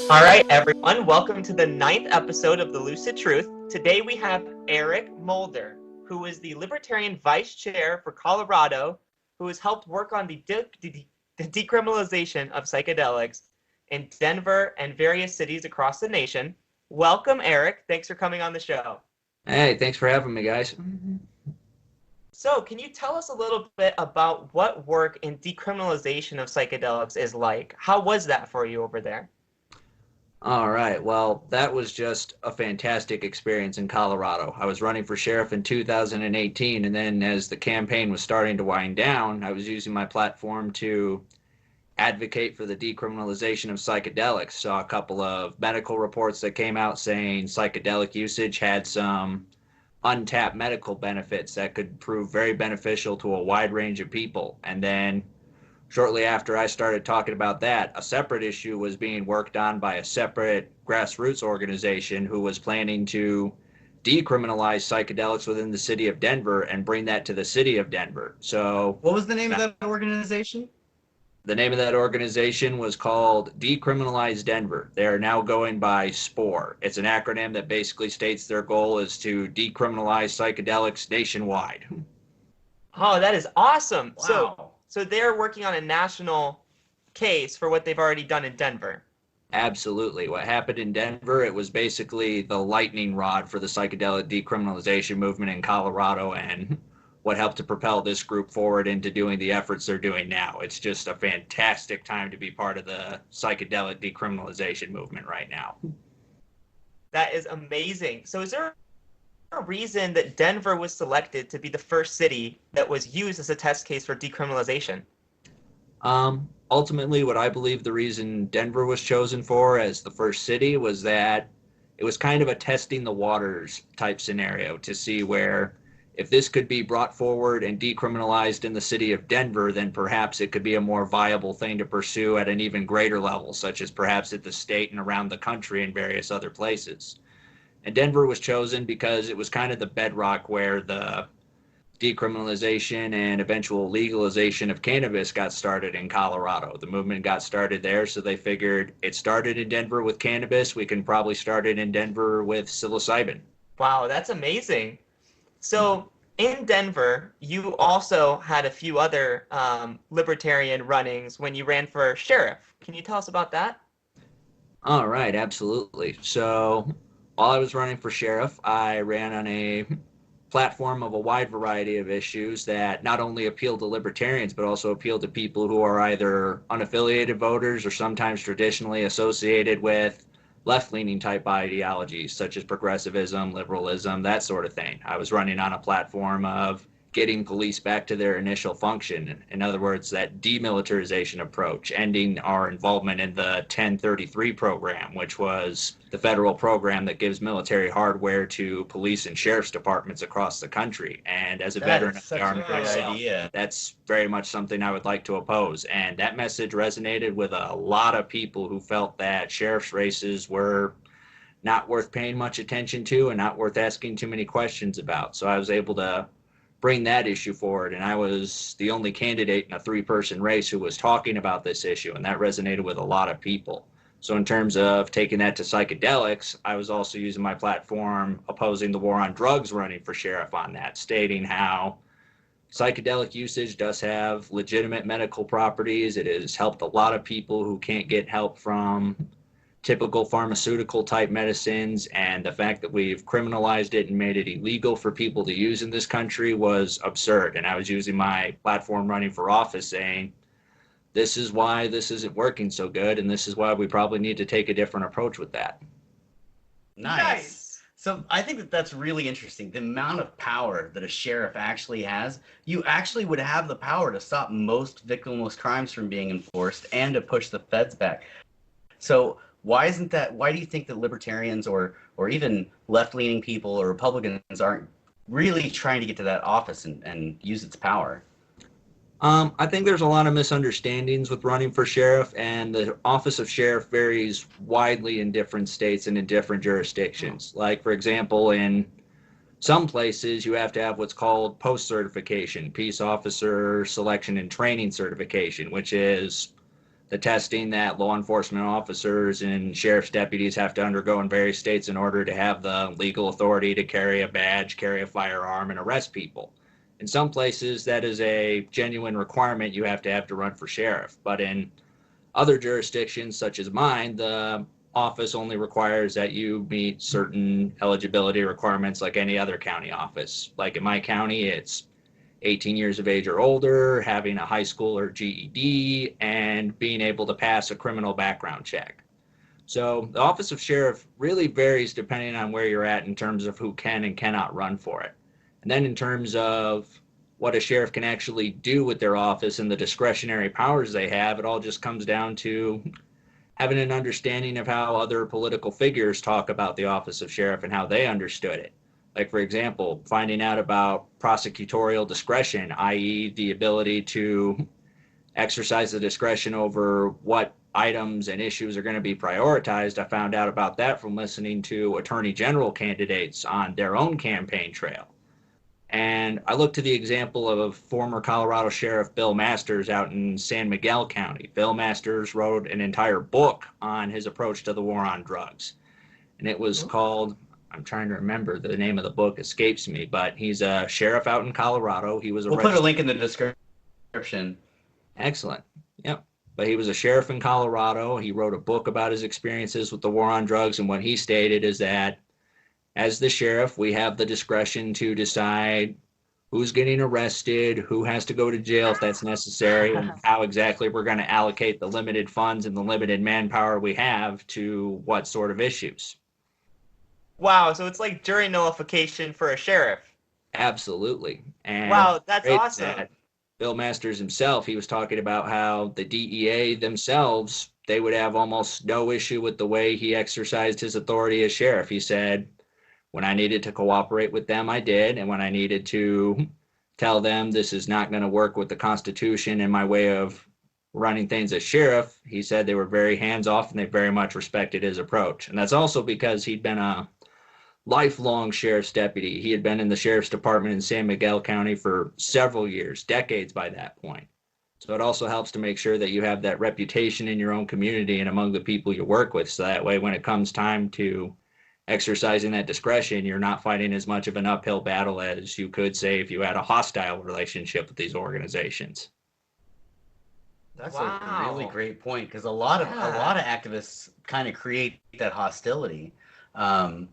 All right, everyone, welcome to the 9th episode of the Lucid Truth. Today we have Eric Mulder, who is the Libertarian Vice Chair for Colorado, who has helped work on the decriminalization of psychedelics in Denver and various cities across the nation. Welcome, Eric. Thanks for coming on the show. Hey, thanks for having me, guys. So, can you tell us a little bit about what work in decriminalization of psychedelics is like? How was that for you over there? All right, well, that was just a fantastic experience in Colorado. I was running for sheriff in 2018, and then as the campaign was starting to wind down, I was using my platform to advocate for the decriminalization of psychedelics. Saw a couple of medical reports that came out saying psychedelic usage had some untapped medical benefits that could prove very beneficial to a wide range of people. And then shortly after I started talking about that, a separate issue was being worked on by a separate grassroots organization who was planning to decriminalize psychedelics within the city of Denver and bring that to the city of Denver. So what was the name of that organization? The name of that organization was called Decriminalize Denver. They are now going by SPORE. It's an acronym that basically states their goal is to decriminalize psychedelics nationwide. Oh, that is awesome. Wow. So they're working on a national case for what they've already done in Denver. Absolutely. What happened in Denver, it was basically the lightning rod for the psychedelic decriminalization movement in Colorado and what helped to propel this group forward into doing the efforts they're doing now. It's just a fantastic time to be part of the psychedelic decriminalization movement right now. That is amazing. So is there a reason that Denver was selected to be the first city that was used as a test case for decriminalization? Ultimately, what I believe the reason Denver was chosen for as the first city was that it was kind of a testing the waters type scenario to see where if this could be brought forward and decriminalized in the city of Denver, then perhaps it could be a more viable thing to pursue at an even greater level, such as perhaps at the state and around the country and various other places. And Denver was chosen because it was kind of the bedrock where the decriminalization and eventual legalization of cannabis got started in Colorado. The movement got started there, so they figured it started in Denver with cannabis. We can probably start it in Denver with psilocybin. Wow, that's amazing. So in Denver, you also had a few other libertarian runnings when you ran for sheriff. Can you tell us about that? All right, absolutely. So while I was running for sheriff, I ran on a platform of a wide variety of issues that not only appeal to libertarians, but also appeal to people who are either unaffiliated voters or sometimes traditionally associated with left-leaning type ideologies such as progressivism, liberalism, that sort of thing. I was running on a platform of getting police back to their initial function. In other words, that demilitarization approach, ending our involvement in the 1033 program, which was the federal program that gives military hardware to police and sheriff's departments across the country. And as a veteran of the Army myself, that's very much something I would like to oppose. And that message resonated with a lot of people who felt that sheriff's races were not worth paying much attention to and not worth asking too many questions about. So I was able to bring that issue forward, and I was the only candidate in a three-person race who was talking about this issue, and that resonated with a lot of people. So in terms of taking that to psychedelics, I was also using my platform opposing the war on drugs, running for sheriff on that, stating how psychedelic usage does have legitimate medical properties. It has helped a lot of people who can't get help from typical pharmaceutical type medicines, and the fact that we've criminalized it and made it illegal for people to use in this country was absurd. And I was using my platform running for office saying, this is why this isn't working so good, and this is why we probably need to take a different approach with that. Nice. So I think that that's really interesting. The amount of power that a sheriff actually has, you actually would have the power to stop most victimless crimes from being enforced and to push the feds back. So why do you think that libertarians or even left-leaning people or Republicans aren't really trying to get to that office and use its power? I think there's a lot of misunderstandings with running for sheriff, and the office of sheriff varies widely in different states and in different jurisdictions. Like, for example, in some places you have to have what's called post-certification, peace officer selection and training certification, which is the testing that law enforcement officers and sheriff's deputies have to undergo in various states in order to have the legal authority to carry a badge, carry a firearm, and arrest people. In some places, that is a genuine requirement you have to run for sheriff. But in other jurisdictions, such as mine, the office only requires that you meet certain eligibility requirements like any other county office. Like in my county, it's 18 years of age or older, having a high school or GED, and being able to pass a criminal background check. So the office of sheriff really varies depending on where you're at in terms of who can and cannot run for it. And then in terms of what a sheriff can actually do with their office and the discretionary powers they have, it all just comes down to having an understanding of how other political figures talk about the office of sheriff and how they understood it. Like, for example, finding out about prosecutorial discretion, i.e. the ability to exercise the discretion over what items and issues are going to be prioritized. I found out about that from listening to attorney general candidates on their own campaign trail. And I look to the example of former Colorado Sheriff Bill Masters out in San Miguel County. Bill Masters wrote an entire book on his approach to the war on drugs. And it was called, I'm trying to remember, the name of the book escapes me, but he's a sheriff out in Colorado. He was We'll put a link in the description. Excellent. Yep. But he was a sheriff in Colorado. He wrote a book about his experiences with the war on drugs. And what he stated is that as the sheriff, we have the discretion to decide who's getting arrested, who has to go to jail if that's necessary, and how exactly we're going to allocate the limited funds and the limited manpower we have to what sort of issues. Wow, so it's like jury nullification for a sheriff. Absolutely. And wow, that's awesome. That Bill Masters himself, he was talking about how the DEA themselves, they would have almost no issue with the way he exercised his authority as sheriff. He said, when I needed to cooperate with them, I did. And when I needed to tell them this is not going to work with the Constitution and my way of running things as sheriff, he said they were very hands-off and they very much respected his approach. And that's also because he'd been a lifelong sheriff's deputy. He had been in the sheriff's department in San Miguel County for several years, decades by that point. So it also helps to make sure that you have that reputation in your own community and among the people you work with. So that way, when it comes time to exercising that discretion, you're not fighting as much of an uphill battle as you could say if you had a hostile relationship with these organizations. That's a really great point, because a lot of activists kind of create that hostility. I'm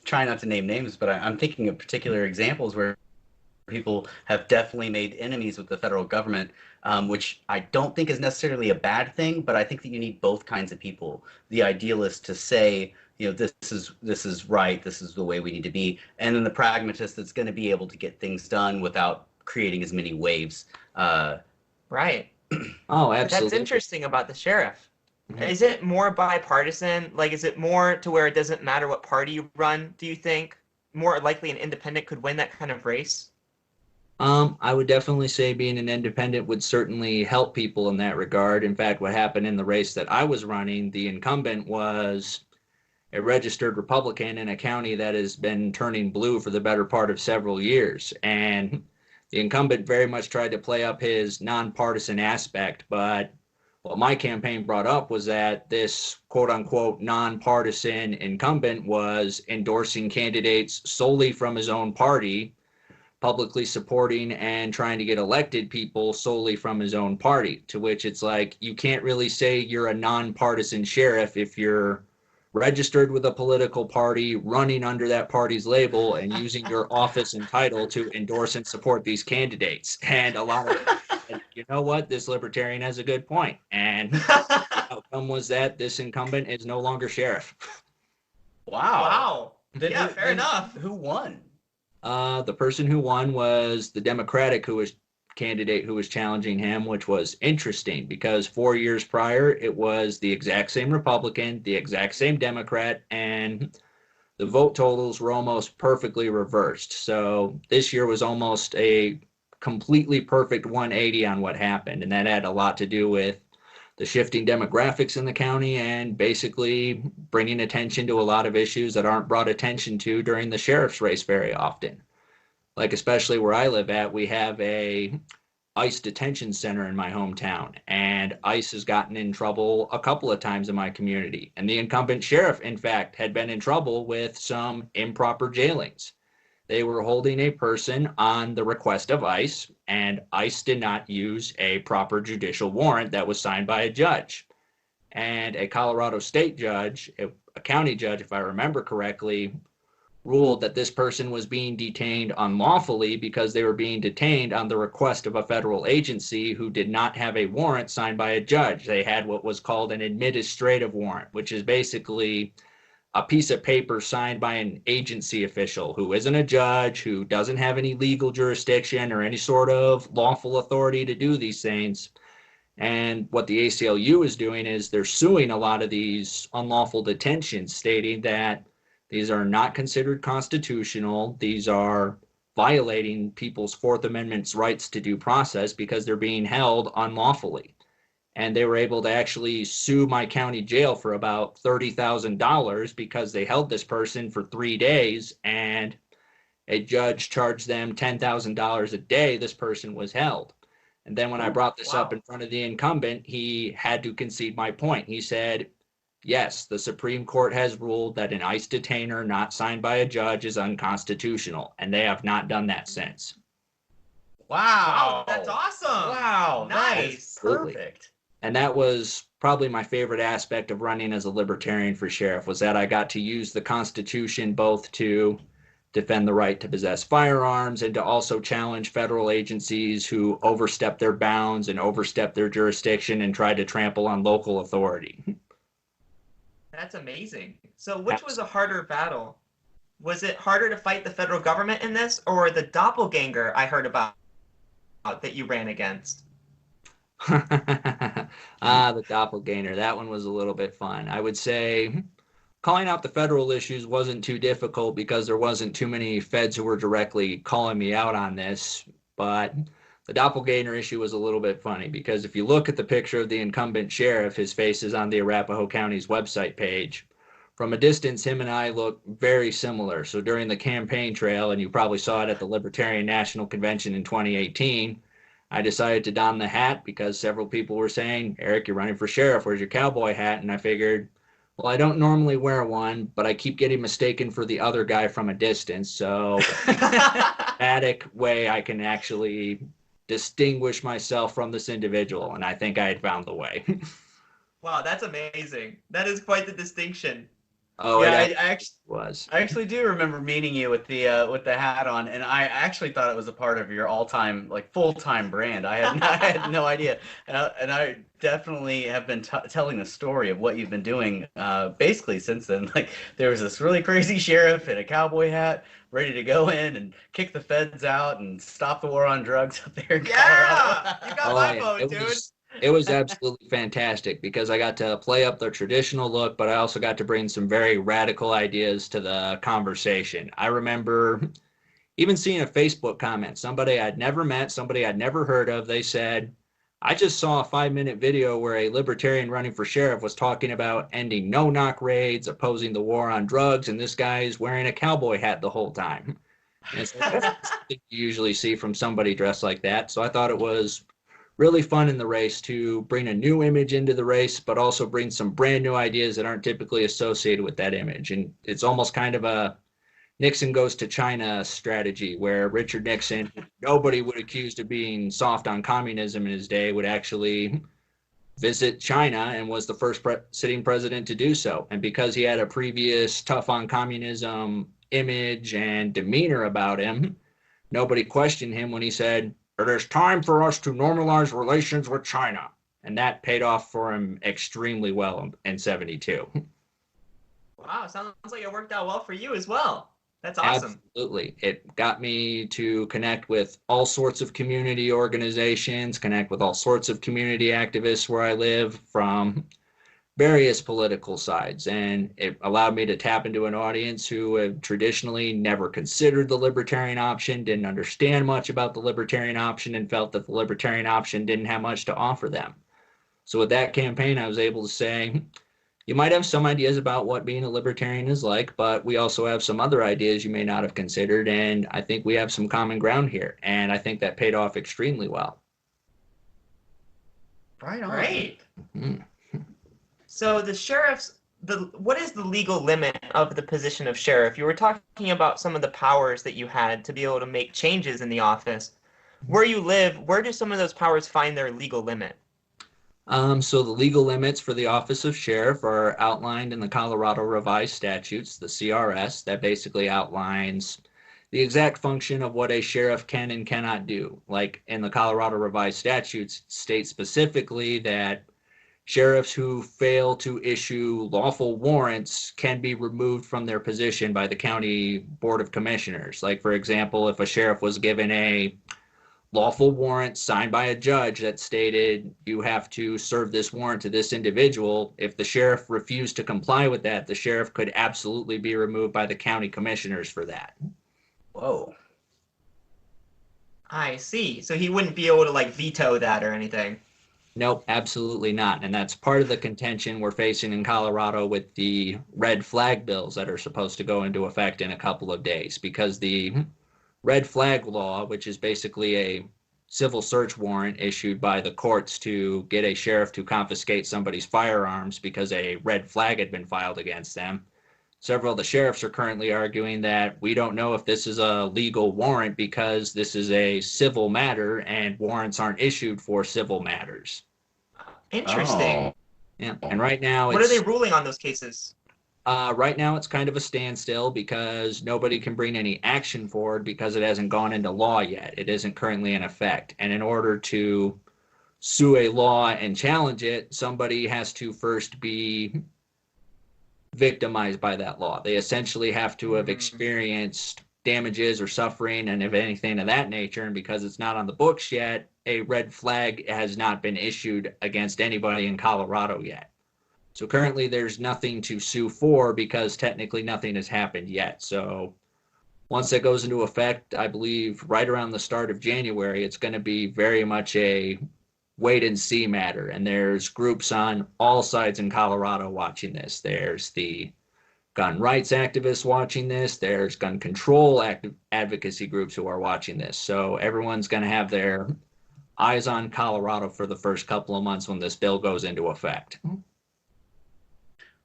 trying not to name names, but I'm thinking of particular examples where people have definitely made enemies with the federal government, which I don't think is necessarily a bad thing, but I think that you need both kinds of people. The idealist to say, you know, this is right, this is the way we need to be, and then the pragmatist that's going to be able to get things done without creating as many waves. Right. Oh, absolutely. That's interesting about the sheriff. Mm-hmm. Is it more bipartisan? Like, is it more to where it doesn't matter what party you run, do you think? More likely an independent could win that kind of race? I would definitely say being an independent would certainly help people in that regard. In fact, what happened in the race that I was running, the incumbent was a registered Republican in a county that has been turning blue for the better part of several years. And the incumbent very much tried to play up his nonpartisan aspect, but what my campaign brought up was that this quote-unquote nonpartisan incumbent was endorsing candidates solely from his own party, publicly supporting and trying to get elected people solely from his own party, to which it's like, you can't really say you're a nonpartisan sheriff if you're registered with a political party, running under that party's label, and using your office and title to endorse and support these candidates. And a lot of, you know what, this libertarian has a good point. And the outcome was that this incumbent is no longer sheriff. Wow. Yeah, fair enough. Who won? The person who won was the Democratic candidate who was challenging him, which was interesting because 4 years prior, it was the exact same Republican, the exact same Democrat, and the vote totals were almost perfectly reversed. So this year was almost a completely perfect 180 on what happened, and that had a lot to do with the shifting demographics in the county and basically bringing attention to a lot of issues that aren't brought attention to during the sheriff's race very often. Like, especially where I live at, we have a ICE detention center in my hometown, and ICE has gotten in trouble a couple of times in my community. And the incumbent sheriff, in fact, had been in trouble with some improper jailings. They were holding a person on the request of ICE, and ICE did not use a proper judicial warrant that was signed by a judge. And a Colorado state judge, a county judge, if I remember correctly, ruled that this person was being detained unlawfully because they were being detained on the request of a federal agency who did not have a warrant signed by a judge. They had what was called an administrative warrant, which is basically a piece of paper signed by an agency official who isn't a judge, who doesn't have any legal jurisdiction or any sort of lawful authority to do these things. And what the ACLU is doing is they're suing a lot of these unlawful detentions, stating that these are not considered constitutional. These are violating people's Fourth Amendment's rights to due process because they're being held unlawfully. And they were able to actually sue my county jail for about $30,000 because they held this person for 3 days, and a judge charged them $10,000 a day this person was held. And then when I brought this up in front of the incumbent, he had to concede my point. He said, yes, the Supreme Court has ruled that an ICE detainer not signed by a judge is unconstitutional, and they have not done that since. Wow. That's awesome. Wow. Nice. Perfect. And that was probably my favorite aspect of running as a libertarian for sheriff, was that I got to use the Constitution both to defend the right to possess firearms and to also challenge federal agencies who overstep their bounds and overstep their jurisdiction and try to trample on local authority. That's amazing. So which was a harder battle? Was it harder to fight the federal government in this, or the doppelganger I heard about that you ran against? The doppelganger. That one was a little bit fun. I would say calling out the federal issues wasn't too difficult because there wasn't too many feds who were directly calling me out on this. But the doppelganger issue was a little bit funny because if you look at the picture of the incumbent sheriff, his face is on the Arapahoe County's website page. From a distance, him and I look very similar. So during the campaign trail, and you probably saw it at the Libertarian National Convention in 2018, I decided to don the hat because several people were saying, Eric, you're running for sheriff. Where's your cowboy hat? And I figured, well, I don't normally wear one, but I keep getting mistaken for the other guy from a distance. So dramatic way I can actually distinguish myself from this individual. And I think I had found the way. Wow, that's amazing. That is quite the distinction. Oh, yeah, it I actually was. I actually do remember meeting you with the hat on, and I actually thought it was a part of your all-time, like, full-time brand. I had no idea, and I definitely have been telling the story of what you've been doing basically since then. Like, there was this really crazy sheriff in a cowboy hat ready to go in and kick the feds out and stop the war on drugs up there in Colorado. You got my vote, dude. It was absolutely fantastic because I got to play up the traditional look, but I also got to bring some very radical ideas to the conversation. I remember even seeing a Facebook comment, somebody I'd never met, somebody I'd never heard of. They said, I just saw a 5-minute video where a libertarian running for sheriff was talking about ending no-knock raids, opposing the war on drugs, and this guy is wearing a cowboy hat the whole time. And it's like, that's something you usually see from somebody dressed like that. So I thought it was really fun in the race to bring a new image into the race, but also bring some brand new ideas that aren't typically associated with that image. And it's almost kind of a Nixon goes to China strategy where Richard Nixon, nobody would accuse of being soft on communism in his day, would actually visit China and was the first sitting president to do so. And because he had a previous tough on communism image and demeanor about him, nobody questioned him when he said, it is time for us to normalize relations with China. And that paid off for him extremely well in 72. Wow, sounds like it worked out well for you as well. That's awesome. Absolutely. It got me to connect with all sorts of community organizations, connect with all sorts of community activists where I live from various political sides, and it allowed me to tap into an audience who have traditionally never considered the libertarian option, didn't understand much about the libertarian option, and felt that the libertarian option didn't have much to offer them. So with that campaign, I was able to say, you might have some ideas about what being a libertarian is like, but we also have some other ideas you may not have considered, and I think we have some common ground here, and I think that paid off extremely well. Right on. Great. Mhm. So the sheriff's what is the legal limit of the position of sheriff? You were talking about some of the powers that you had to be able to make changes in the office. Where you live, where do some of those powers find their legal limit? So the legal limits for the office of sheriff are outlined in the Colorado Revised Statutes, the CRS, that basically outlines the exact function of what a sheriff can and cannot do. Like in the Colorado Revised Statutes, state specifically that sheriffs who fail to issue lawful warrants can be removed from their position by the county board of commissioners. Like, for example, if a sheriff was given a lawful warrant signed by a judge that stated you have to serve this warrant to this individual, if the sheriff refused to comply with that, the sheriff could absolutely be removed by the county commissioners for that. Whoa. I see. So he wouldn't be able to like veto that or anything. Nope, absolutely not. And that's part of the contention we're facing in Colorado with the red flag bills that are supposed to go into effect in a couple of days, because the red flag law, which is basically a civil search warrant issued by the courts to get a sheriff to confiscate somebody's firearms because a red flag had been filed against them. Several of the sheriffs are currently arguing that we don't know if this is a legal warrant because this is a civil matter and warrants aren't issued for civil matters. Interesting. Yeah, and right now What are they ruling on those cases? Right now it's kind of a standstill because nobody can bring any action forward because it hasn't gone into law yet. It isn't currently in effect. And in order to sue a law and challenge it, somebody has to first be victimized by that law. They essentially have to have experienced damages or suffering and if anything of that nature. And because it's not on the books yet, a red flag has not been issued against anybody in Colorado yet. So currently there's nothing to sue for because technically nothing has happened yet. So once that goes into effect, I believe right around the start of January, it's going to be very much a wait and see matter. And there's groups on all sides in Colorado watching this. There's the gun rights activists watching this. There's gun control advocacy groups who are watching this. So everyone's going to have their eyes on Colorado for the first couple of months when this bill goes into effect.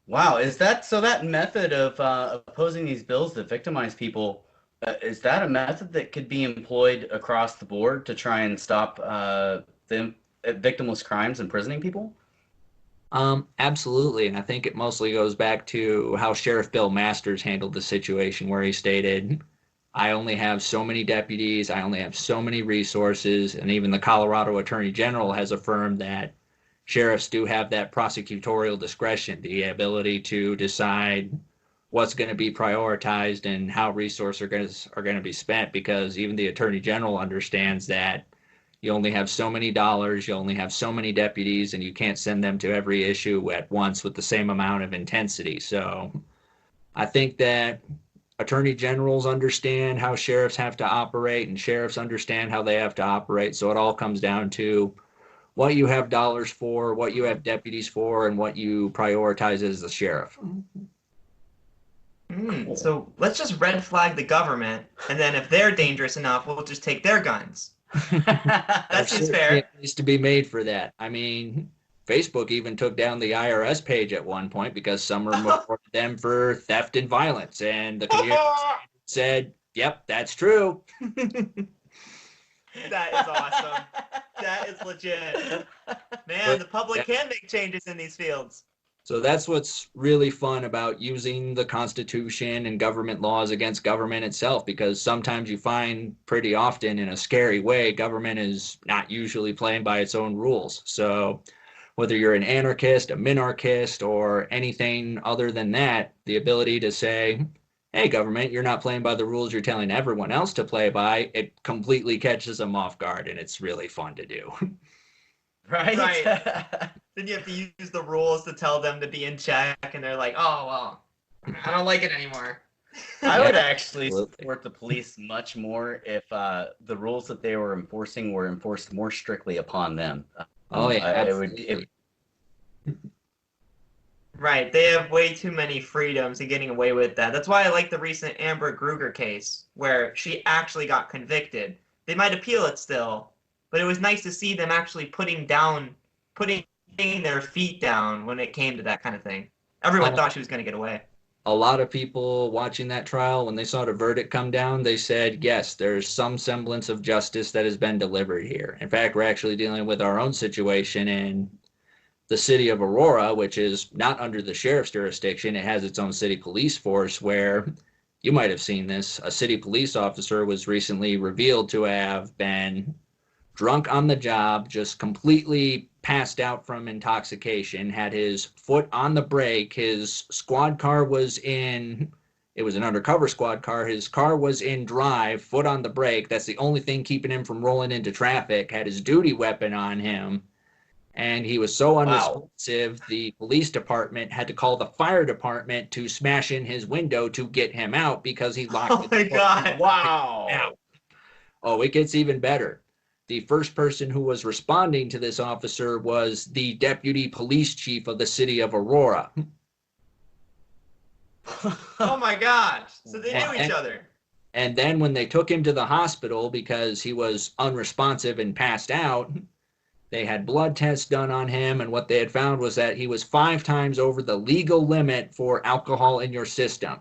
Wow, is that so? That method of opposing these bills that victimize people, is that a method that could be employed across the board to try and stop the victimless crimes imprisoning people? Absolutely, and I think it mostly goes back to how Sheriff Bill Masters handled the situation, where he stated, "I only have so many deputies, I only have so many resources," and even the Colorado Attorney General has affirmed that sheriffs do have that prosecutorial discretion, the ability to decide what's going to be prioritized and how resources are going to be spent, because even the Attorney General understands that you only have so many dollars, you only have so many deputies, and you can't send them to every issue at once with the same amount of intensity. So I think that attorney generals understand how sheriffs have to operate, and sheriffs understand how they have to operate. So it all comes down to what you have dollars for, what you have deputies for, and what you prioritize as the sheriff. So let's just red flag the government, and then if they're dangerous enough, we'll just take their guns. That seems fair. It needs to be made for that. I mean, Facebook even took down the IRS page at one point because someone reported them for theft and violence, and the community said, "Yep, that's true." That is awesome. That is legit. Man, the public can make changes in these fields. So that's what's really fun about using the Constitution and government laws against government itself, because sometimes you find pretty often in a scary way, government is not usually playing by its own rules. So whether you're an anarchist, a minarchist, or anything other than that, the ability to say, "Hey, government, you're not playing by the rules you're telling everyone else to play by," it completely catches them off guard, and it's really fun to do. Right. Then you have to use the rules to tell them to be in check, and they're like, "Oh, well, I don't like it anymore." I would actually support the police much more if the rules that they were enforcing were enforced more strictly upon them. Oh, yeah, absolutely. Right, they have way too many freedoms in getting away with that. That's why I like the recent Amber Kruger case, where she actually got convicted. They might appeal it still, but it was nice to see them actually putting down putting their feet down when it came to that kind of thing. Everyone thought she was going to get away. A lot of people watching that trial, when they saw the verdict come down, they said, yes, there's some semblance of justice that has been delivered here. In fact, we're actually dealing with our own situation in the city of Aurora, which is not under the sheriff's jurisdiction. It has its own city police force, where you might have seen this. A city police officer was recently revealed to have been drunk on the job, just completely passed out from intoxication, had his foot on the brake. His squad car was in, it was an undercover squad car. His car was in drive, foot on the brake. That's the only thing keeping him from rolling into traffic. Had his duty weapon on him. And he was so unresponsive, the police department had to call the fire department to smash in his window to get him out because he locked Oh my God. Wow. Oh, it gets even better. The first person who was responding to this officer was the deputy police chief of the city of Aurora. Oh my gosh. So they knew each other. And then when they took him to the hospital because he was unresponsive and passed out, they had blood tests done on him, and what they had found was that he was 5 times over the legal limit for alcohol in your system.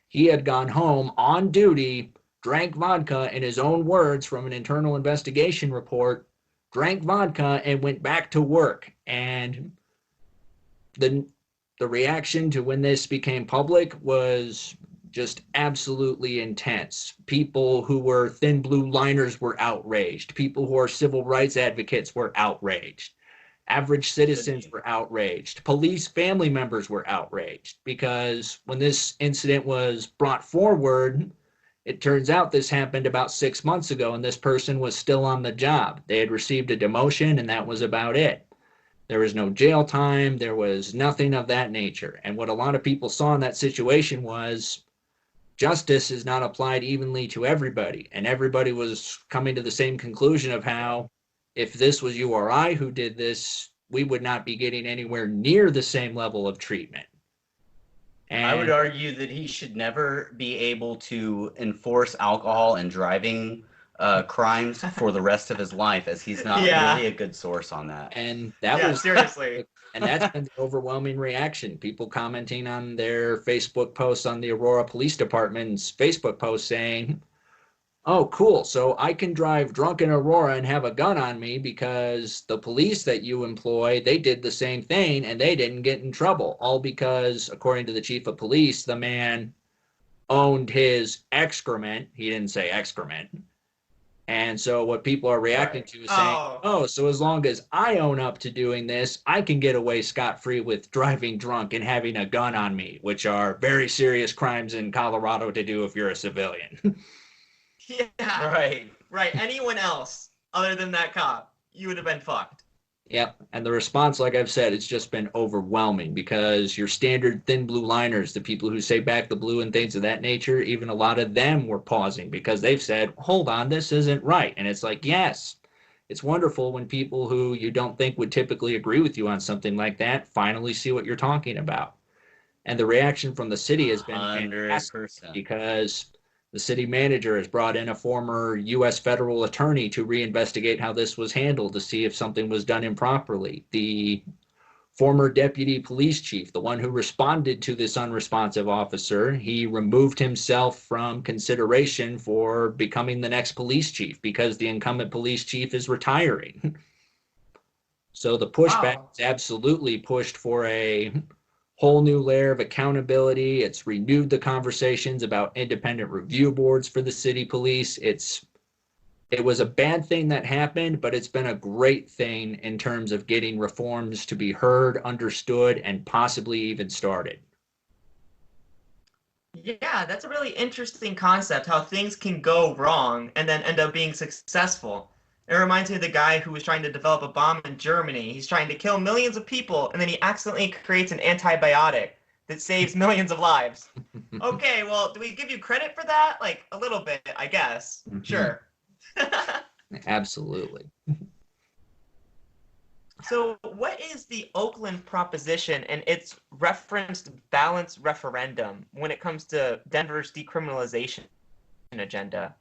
He had gone home on duty, drank vodka, in his own words from an internal investigation report, drank vodka and went back to work. And the reaction to when this became public was just absolutely intense. People who were thin blue liners were outraged. People who are civil rights advocates were outraged. Average citizens were outraged. Police family members were outraged because when this incident was brought forward, it turns out this happened about 6 months ago and this person was still on the job. They had received a demotion and that was about it. There was no jail time. There was nothing of that nature. And what a lot of people saw in that situation was justice is not applied evenly to everybody. And everybody was coming to the same conclusion of how if this was you or I who did this, we would not be getting anywhere near the same level of treatment. And I would argue that he should never be able to enforce alcohol and driving crimes for the rest of his life, as he's not really a good source on that. And that was seriously. And that's been the overwhelming reaction. People commenting on their Facebook posts on the Aurora Police Department's Facebook post saying, oh, cool, so I can drive drunk in Aurora and have a gun on me because the police that you employ, they did the same thing and they didn't get in trouble. All because, according to the chief of police, the man owned his excrement. He didn't say excrement. And so what people are reacting to is saying, oh, so as long as I own up to doing this, I can get away scot-free with driving drunk and having a gun on me, which are very serious crimes in Colorado to do if you're a civilian. Yeah. Right. Anyone else other than that cop, you would have been fucked. Yep. And the response, like I've said, it's just been overwhelming because your standard thin blue liners, the people who say back the blue and things of that nature, even a lot of them were pausing because they've said, hold on, this isn't right. And it's like, yes, it's wonderful when people who you don't think would typically agree with you on something like that finally see what you're talking about. And the reaction from the city has been 100%. fantastic because the city manager has brought in a former U.S. federal attorney to reinvestigate how this was handled to see if something was done improperly. The former deputy police chief, the one who responded to this unresponsive officer, he removed himself from consideration for becoming the next police chief because the incumbent police chief is retiring. So the pushback is absolutely pushed for a whole new layer of accountability. It's renewed the conversations about independent review boards for the city police. It was a bad thing that happened, but it's been a great thing in terms of getting reforms to be heard, understood, and possibly even started. Yeah, that's a really interesting concept, how things can go wrong and then end up being successful. It reminds me of the guy who was trying to develop a bomb in Germany. He's trying to kill millions of people, and then he accidentally creates an antibiotic that saves millions of lives. Okay, well, do we give you credit for that? Like, a little bit, I guess. Mm-hmm. Sure. Absolutely. So what is the Oakland proposition and its referenced balanced referendum when it comes to Denver's decriminalization agenda?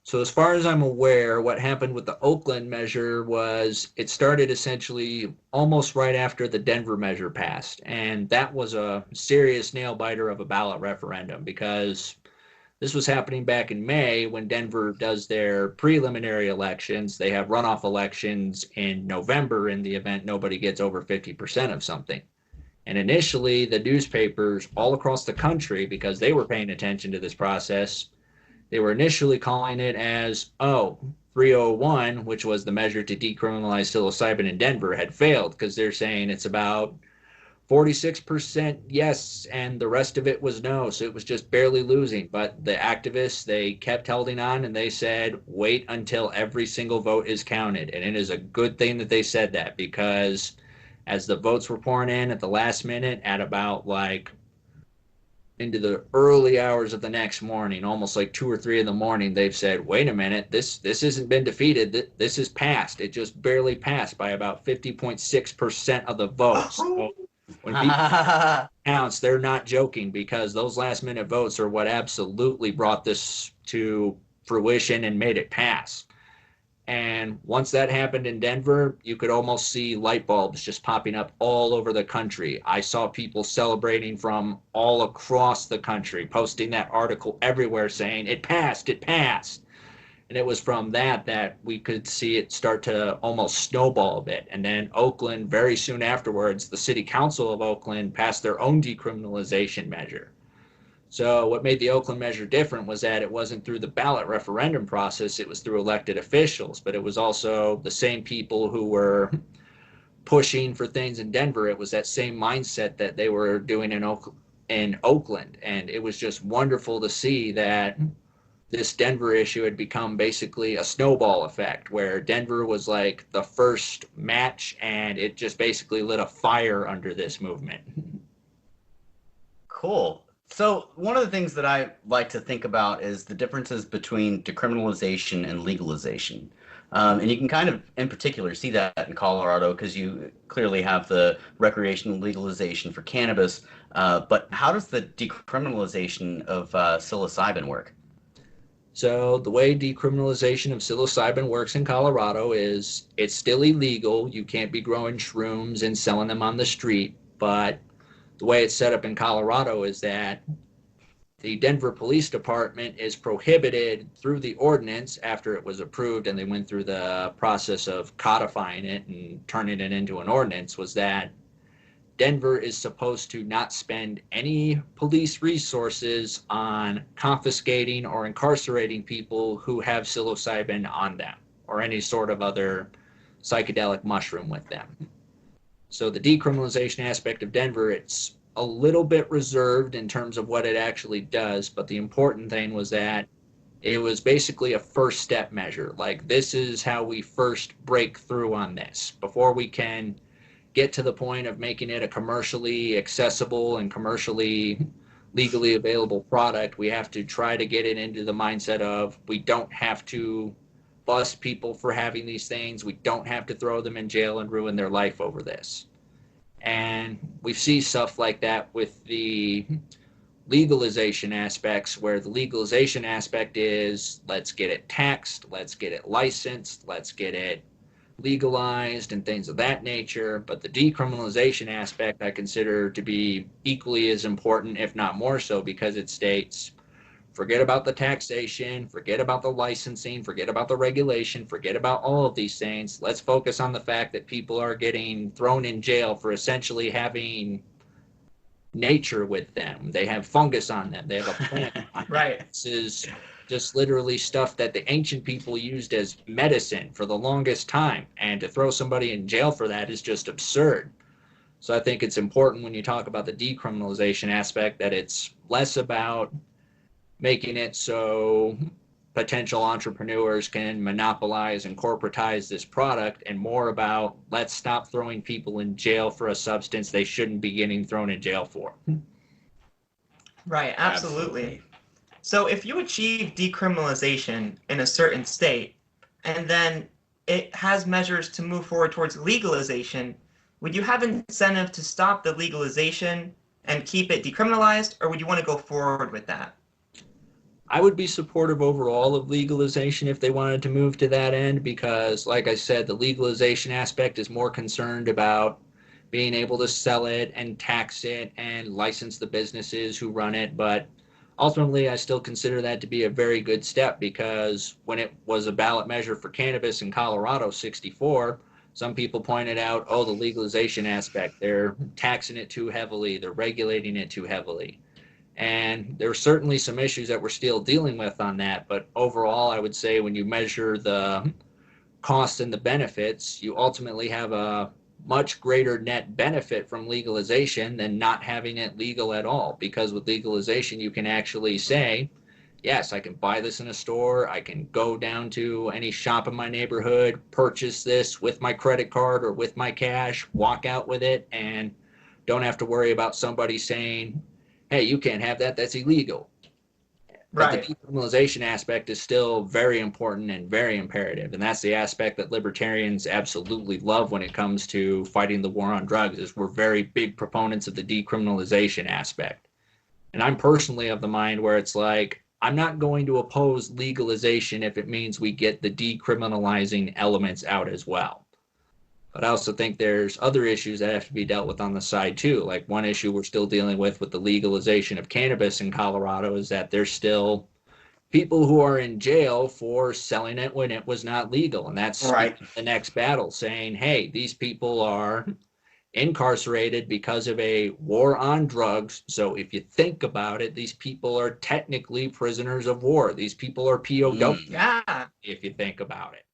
So as far as I'm aware, what happened with the Oakland measure was it started essentially almost right after the Denver measure passed. And that was a serious nail biter of a ballot referendum because this was happening back in May when Denver does their preliminary elections. They have runoff elections in November in the event nobody gets over 50% of something. And initially, the newspapers all across the country, because they were paying attention to this process, they were initially calling it as, 301, which was the measure to decriminalize psilocybin in Denver, had failed because they're saying it's about 46% yes and the rest of it was no. So it was just barely losing. But the activists, they kept holding on and they said, wait until every single vote is counted. And it is a good thing that they said that because as the votes were pouring in at the last minute at about like into the early hours of the next morning, almost like 2 or 3 in the morning, they've said, wait a minute, this hasn't been defeated. This is passed. It just barely passed by about 50.6% of the votes. So when people counts, they're not joking because those last minute votes are what absolutely brought this to fruition and made it pass. And once that happened in Denver, you could almost see light bulbs just popping up all over the country. I saw people celebrating from all across the country, posting that article everywhere saying, it passed, it passed. And it was from that we could see it start to almost snowball a bit. And then Oakland, very soon afterwards, the city council of Oakland passed their own decriminalization measure. So what made the Oakland measure different was that it wasn't through the ballot referendum process, it was through elected officials, but it was also the same people who were pushing for things in Denver. It was that same mindset that they were doing in Oakland. And it was just wonderful to see that this Denver issue had become basically a snowball effect where Denver was like the first match and it just basically lit a fire under this movement. Cool. So one of the things that I like to think about is the differences between decriminalization and legalization. And you can kind of, in particular, see that in Colorado because you clearly have the recreational legalization for cannabis. But how does the decriminalization of psilocybin work? So the way decriminalization of psilocybin works in Colorado is it's still illegal. You can't be growing shrooms and selling them on the street, but the way it's set up in Colorado is that the Denver Police Department is prohibited through the ordinance after it was approved and they went through the process of codifying it and turning it into an ordinance, was that Denver is supposed to not spend any police resources on confiscating or incarcerating people who have psilocybin on them or any sort of other psychedelic mushroom with them. So the decriminalization aspect of Denver, it's a little bit reserved in terms of what it actually does, but the important thing was that it was basically a first step measure. Like, this is how we first break through on this. Before we can get to the point of making it a commercially accessible and commercially legally available product, we have to try to get it into the mindset of we don't have to bust people for having these things. We don't have to throw them in jail and ruin their life over this. And we see stuff like that with the legalization aspects, where the legalization aspect is let's get it taxed, let's get it licensed, let's get it legalized and things of that nature. But the decriminalization aspect I consider to be equally as important, if not more so, because it states forget about the taxation, forget about the licensing, forget about the regulation, forget about all of these things. Let's focus on the fact that people are getting thrown in jail for essentially having nature with them. They have fungus on them. They have a plant. Right. This is just literally stuff that the ancient people used as medicine for the longest time. And to throw somebody in jail for that is just absurd. So I think it's important when you talk about the decriminalization aspect that it's less about making it so potential entrepreneurs can monopolize and corporatize this product, and more about let's stop throwing people in jail for a substance they shouldn't be getting thrown in jail for. Right, absolutely. So if you achieve decriminalization in a certain state, and then it has measures to move forward towards legalization, would you have incentive to stop the legalization and keep it decriminalized, or would you want to go forward with that? I would be supportive overall of legalization if they wanted to move to that end, because, like I said, the legalization aspect is more concerned about being able to sell it and tax it and license the businesses who run it. But ultimately, I still consider that to be a very good step, because when it was a ballot measure for cannabis in Colorado, 64, some people pointed out, oh, the legalization aspect, they're taxing it too heavily, they're regulating it too heavily. And there are certainly some issues that we're still dealing with on that. But overall, I would say when you measure the costs and the benefits, you ultimately have a much greater net benefit from legalization than not having it legal at all. Because with legalization, you can actually say, yes, I can buy this in a store. I can go down to any shop in my neighborhood, purchase this with my credit card or with my cash, walk out with it, and don't have to worry about somebody saying, hey, you can't have that. That's illegal. But the decriminalization aspect is still very important and very imperative. And that's the aspect that libertarians absolutely love when it comes to fighting the war on drugs, is we're very big proponents of the decriminalization aspect. And I'm personally of the mind where it's like, I'm not going to oppose legalization if it means we get the decriminalizing elements out as well. But I also think there's other issues that have to be dealt with on the side too. Like one issue we're still dealing with the legalization of cannabis in Colorado is that there's still people who are in jail for selling it when it was not legal. And that's the next battle, saying, hey, these people are incarcerated because of a war on drugs. So if you think about it, these people are technically prisoners of war. These people are POWs, if you think about it.